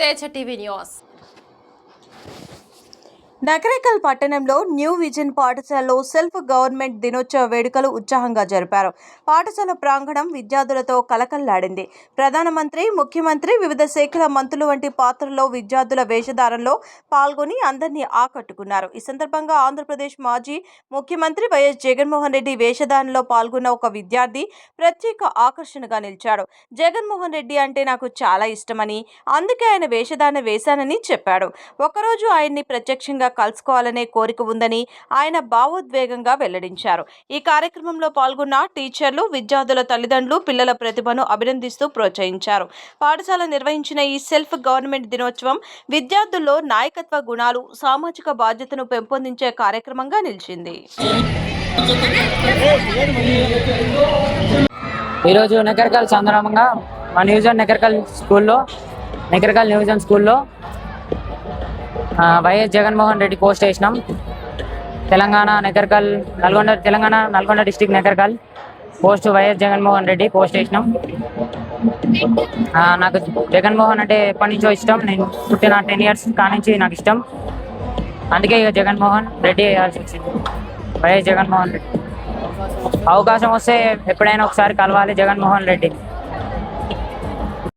Teja TV news. Nakrekal పట్టణంలో new vision పాఠశాలలో self government దినోత్సవ వేడుకలు ఉత్సాహంగా జరిపారు. పాఠశాల ప్రాంగణం విద్యార్థులతో కలకల్లాడింది. ప్రధానమంత్రి, ముఖ్యమంత్రి, వివిధ శాఖల మంత్రులు వంటి పాత్రల్లో విద్యార్థుల వేషధారంలో పాల్గొని అందరినీ ఆకట్టుకున్నారు. ఈ సందర్భంగా ఆంధ్రప్రదేశ్ మాజీ ముఖ్యమంత్రి వైఎస్ జగన్మోహన్ రెడ్డి వేషధారణలో పాల్గొన్న ఒక విద్యార్థి ప్రత్యేక ఆకర్షణగా నిలిచాడు. జగన్మోహన్ రెడ్డి అంటే నాకు చాలా ఇష్టమని, అందుకే ఆయన వేషధారణ వేశానని చెప్పాడు. ఒకరోజు ఆయన్ని ప్రత్యక్షంగా కలుసుకోవాలనే కోరిక ఉందని ఆయన భావోద్వేగంగా వెల్లడించారు. ఈ కార్యక్రమంలో పాల్గొన్న టీచర్లు, విద్యార్థుల తల్లిదండ్రులు పిల్లల ప్రతిభను అభినందిస్తూ ప్రోత్సహించారు. పాఠశాల నిర్వహించిన ఈ సెల్ఫ్ గవర్నమెంట్ దినోత్సవం విద్యార్థుల్లో నాయకత్వ గుణాలు, సామాజిక బాధ్యతను పెంపొందించే కార్యక్రమంగా నిలిచింది. ఈరోజు నకరేకల్ సందర్భంగా మా న్యూజన్ నకరేకల్ స్కూల్లో వైఎస్ జగన్మోహన్ రెడ్డి పోస్ట్ వేసినాం. Telangana Nalgonda district Nakrekal post YS Jaganmohan Reddy post వేసినాం. నాకు జగన్మోహన్ అంటే ఎప్పటి నుంచో ఇష్టం. నేను పుట్టిన 10 years కానించి నాకు ఇష్టం. అందుకే ఇక జగన్మోహన్ రెడ్డి వేయాల్సి వచ్చింది. వైఎస్ జగన్మోహన్ రెడ్డి అవకాశం వస్తే ఎప్పుడైనా ఒకసారి కలవాలి జగన్మోహన్ రెడ్డి.